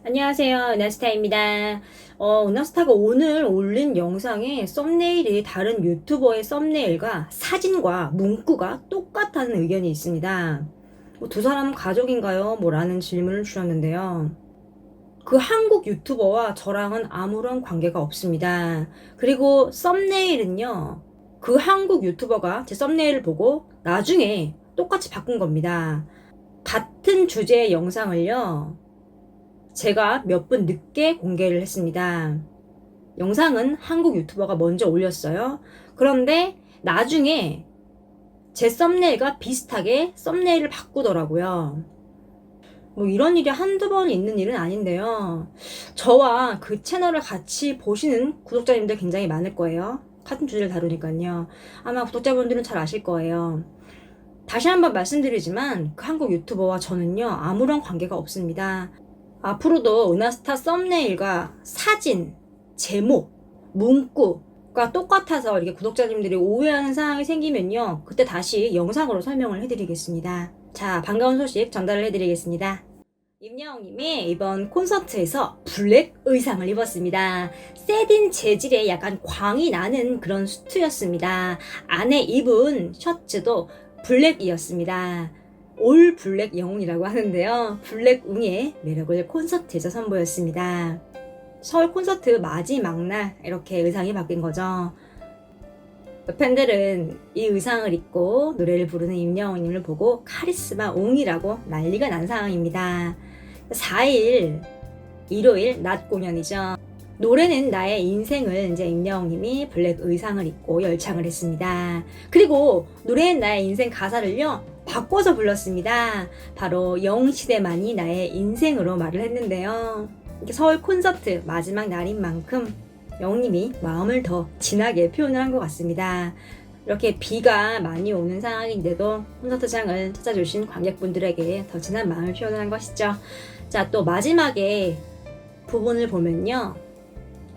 안녕하세요. 은하스타입니다. 은하스타가 오늘 올린 영상에 썸네일이 다른 유튜버의 썸네일과 사진과 문구가 똑같다는 의견이 있습니다. 두 사람은 가족인가요? 라는 질문을 주셨는데요. 그 한국 유튜버와 저랑은 아무런 관계가 없습니다. 그리고 썸네일은요, 그 한국 유튜버가 제 썸네일을 보고 나중에 똑같이 바꾼 겁니다. 같은 주제의 영상을요, 제가 몇 분 늦게 공개를 했습니다. 영상은 한국 유튜버가 먼저 올렸어요. 그런데 나중에 제 썸네일과 비슷하게 썸네일을 바꾸더라고요. 이런 일이 한두 번 있는 일은 아닌데요. 저와 그 채널을 같이 보시는 구독자님들 굉장히 많을 거예요. 같은 주제를 다루니까요. 아마 구독자분들은 잘 아실 거예요. 다시 한번 말씀드리지만 그 한국 유튜버와 저는요, 아무런 관계가 없습니다. 앞으로도 은하스타 썸네일과 사진, 제목, 문구가 똑같아서 이렇게 구독자님들이 오해하는 상황이 생기면요, 그때 다시 영상으로 설명을 해드리겠습니다. 자, 반가운 소식 전달을 해드리겠습니다. 임영웅님이 이번 콘서트에서 블랙 의상을 입었습니다. 세딘 재질의 약간 광이 나는 그런 수트였습니다. 안에 입은 셔츠도 블랙이었습니다. 올 블랙 영웅이라고 하는데요. 블랙 웅의 매력을 콘서트에서 선보였습니다. 서울 콘서트 마지막 날 이렇게 의상이 바뀐 거죠. 팬들은 이 의상을 입고 노래를 부르는 임영웅님을 보고 카리스마 웅이라고 난리가 난 상황입니다. 4일 일요일 낮 공연이죠. 노래는 나의 인생을 이제 임영웅님이 블랙 의상을 입고 열창을 했습니다. 그리고 노래는 나의 인생 가사를요, 바꿔서 불렀습니다. 바로 영웅시대만이 나의 인생으로 말을 했는데요. 서울 콘서트 마지막 날인 만큼 영웅님이 마음을 더 진하게 표현을 한 것 같습니다. 이렇게 비가 많이 오는 상황인데도 콘서트장을 찾아주신 관객분들에게 더 진한 마음을 표현을 한 것이죠. 자, 또 마지막에 부분을 보면요,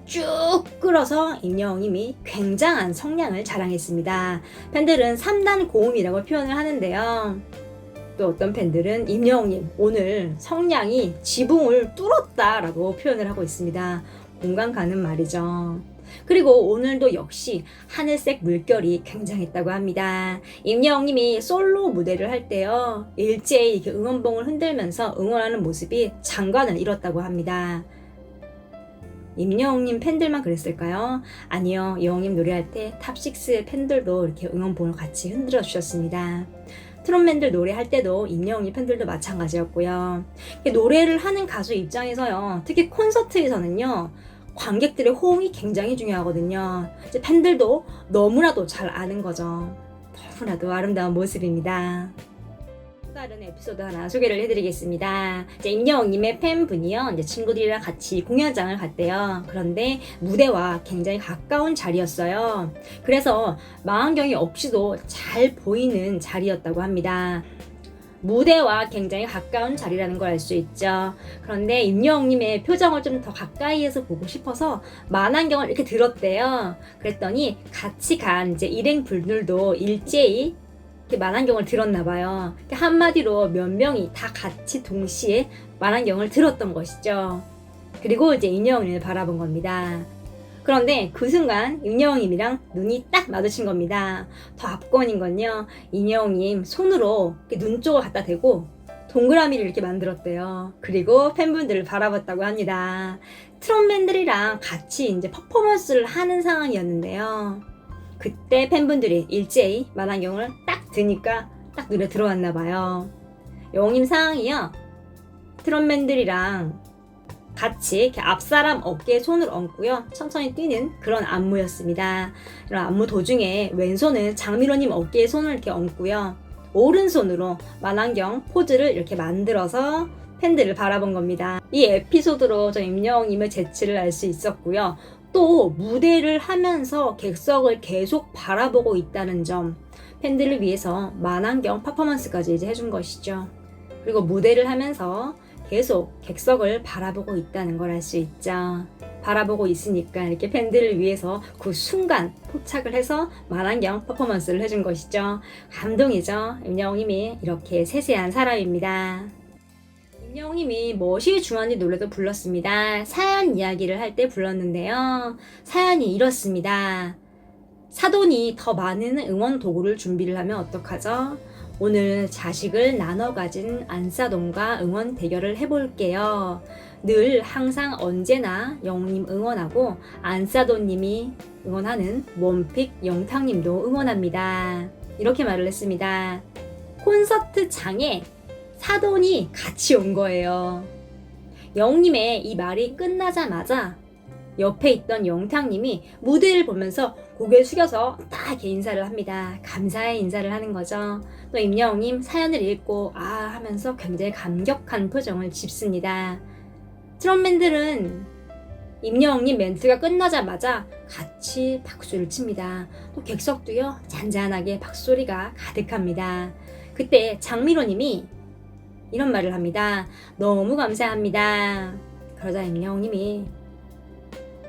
쭉 끌어서 임영웅님이 굉장한 성량을 자랑했습니다. 팬들은 3단 고음이라고 표현을 하는데요. 또 어떤 팬들은 임영웅님 오늘 성량이 지붕을 뚫었다라고 표현을 하고 있습니다. 공감 가는 말이죠. 그리고 오늘도 역시 하늘색 물결이 굉장했다고 합니다. 임영웅님이 솔로 무대를 할 때요, 일제히 이렇게 응원봉을 흔들면서 응원하는 모습이 장관을 이뤘다고 합니다. 임영웅님 팬들만 그랬을까요? 아니요, 영웅님 노래할 때 탑6의 팬들도 이렇게 응원봉을 같이 흔들어 주셨습니다. 트롯맨들 노래할 때도 임영웅님 팬들도 마찬가지였고요. 노래를 하는 가수 입장에서요, 특히 콘서트에서는요, 관객들의 호응이 굉장히 중요하거든요. 이제 팬들도 너무나도 잘 아는 거죠. 너무나도 아름다운 모습입니다. 다른 에피소드 하나 소개를 해드리겠습니다. 이제 임영웅님의 팬분이요, 이제 친구들이랑 같이 공연장을 갔대요. 그런데 무대와 굉장히 가까운 자리였어요. 그래서 망원경이 없이도 잘 보이는 자리였다고 합니다. 무대와 굉장히 가까운 자리라는 걸 알 수 있죠. 그런데 임영웅님의 표정을 좀 더 가까이에서 보고 싶어서 망원경을 이렇게 들었대요. 그랬더니 같이 간 이제 일행분들도 일제히 망원경을 들었나 봐요. 한마디로 몇 명이 다 같이 동시에 망원경을 들었던 것이죠. 그리고 이제 임영웅님을 바라본 겁니다. 그런데 그 순간 임영웅님이랑 눈이 딱 마주친 겁니다. 더 압권인 건요, 임영웅님 손으로 눈 쪽을 갖다 대고 동그라미를 이렇게 만들었대요. 그리고 팬분들을 바라봤다고 합니다. 트롯맨들이랑 같이 이제 퍼포먼스를 하는 상황이었는데요. 그때 팬분들이 일제히 망원경을 딱 드니까 딱 눈에 들어왔나 봐요. 영웅님 상황이요, 트롯맨들이랑 같이 이렇게 앞사람 어깨에 손을 얹고요, 천천히 뛰는 그런 안무였습니다. 이런 안무 도중에 왼손은 장미로님 어깨에 손을 이렇게 얹고요, 오른손으로 망원경 포즈를 이렇게 만들어서 팬들을 바라본 겁니다. 이 에피소드로 저 임영웅님의 재치를 알 수 있었고요. 또 무대를 하면서 객석을 계속 바라보고 있다는 점, 팬들을 위해서 망원경 퍼포먼스까지 이제 해준 것이죠. 그리고 무대를 하면서 계속 객석을 바라보고 있다는 걸 알 수 있죠. 바라보고 있으니까 이렇게 팬들을 위해서 그 순간 포착을 해서 망원경 퍼포먼스를 해준 것이죠. 감동이죠. 임영웅님이 이렇게 세세한 사람입니다. 임영웅님이 멋이 중요한지 노래도 불렀습니다. 사연 이야기를 할 때 불렀는데요. 사연이 이렇습니다. 사돈이 더 많은 응원 도구를 준비를 하면 어떡하죠? 오늘 자식을 나눠 가진 안사돈과 응원 대결을 해볼게요. 늘 항상 언제나 영웅님 응원하고 안사돈님이 응원하는 원픽 영탁님도 응원합니다. 이렇게 말을 했습니다. 콘서트장에 사돈이 같이 온 거예요. 영웅님의 이 말이 끝나자마자 옆에 있던 영탁님이 무대를 보면서 고개를 숙여서 딱 이렇게 인사를 합니다. 감사의 인사를 하는 거죠. 또 임영웅님 사연을 읽고 아 하면서 굉장히 감격한 표정을 짓습니다. 트롯맨들은 임영웅님 멘트가 끝나자마자 같이 박수를 칩니다. 또 객석도요 잔잔하게 박수소리가 가득합니다. 그때 장미로님이 이런 말을 합니다. 너무 감사합니다. 그러자 임영웅님이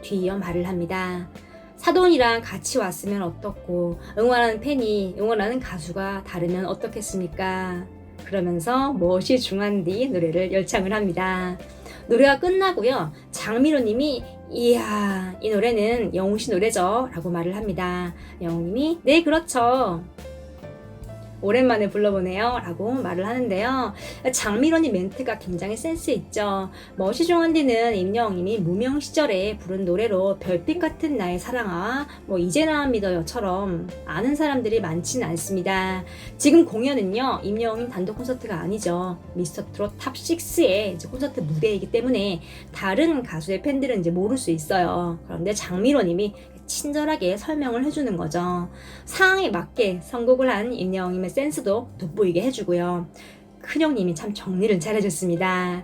뒤이어 말을 합니다. 사돈이랑 같이 왔으면 어떻고 응원하는 팬이 응원하는 가수가 다르면 어떻겠습니까? 그러면서 멋이 중한디 노래를 열창을 합니다. 노래가 끝나고요. 장미로님이 이야 이 노래는 영웅씨 노래죠 라고 말을 합니다. 영웅님이 네 그렇죠. 오랜만에 불러보네요 라고 말을 하는데요. 장미로님 멘트가 굉장히 센스 있죠. 멋이 중한디는 임영웅님이 무명 시절에 부른 노래로 별빛 같은 나의 사랑아 이제 나 믿어요처럼 아는 사람들이 많지는 않습니다. 지금 공연은요 임영웅님 단독 콘서트가 아니죠. 미스터트롯 탑6의 이제 콘서트 무대이기 때문에 다른 가수의 팬들은 이제 모를 수 있어요. 그런데 장미로님이 친절하게 설명을 해주는 거죠. 상황에 맞게 선곡을 한 임영웅님의 센스도 돋보이게 해주고요. 큰형님이 참 정리를 잘해줬습니다.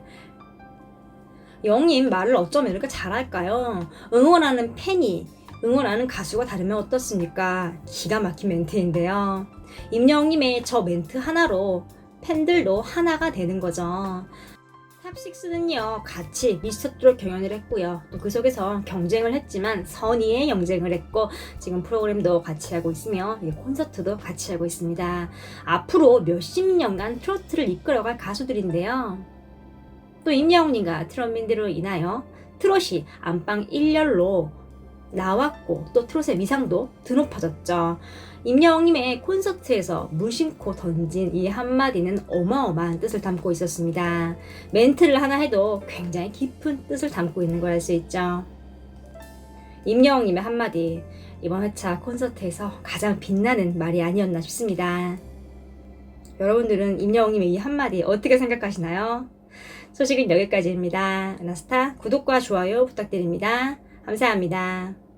영웅님 말을 어쩜 이렇게 잘할까요? 응원하는 팬이 응원하는 가수가 다르면 어떻습니까? 기가 막힌 멘트인데요. 임영웅님의 저 멘트 하나로 팬들도 하나가 되는 거죠. 탑6는요 같이 미스터트롯 경연을 했고요. 또 그 속에서 경쟁을 했지만 선의의 경쟁을 했고 지금 프로그램도 같이 하고 있으며 콘서트도 같이 하고 있습니다. 앞으로 몇십 년간 트로트를 이끌어갈 가수들인데요. 또 임영웅님과 트롯민들로 인하여 트롯이 안방 1열로 나왔고 또 트롯의 위상도 드높아졌죠. 임영웅님의 콘서트에서 무심코 던진 이 한마디는 어마어마한 뜻을 담고 있었습니다. 멘트를 하나 해도 굉장히 깊은 뜻을 담고 있는 걸 알 수 있죠. 임영웅님의 한마디 이번 회차 콘서트에서 가장 빛나는 말이 아니었나 싶습니다. 여러분들은 임영웅님의 이 한마디 어떻게 생각하시나요? 소식은 여기까지입니다. 아나스타 구독과 좋아요 부탁드립니다. 감사합니다.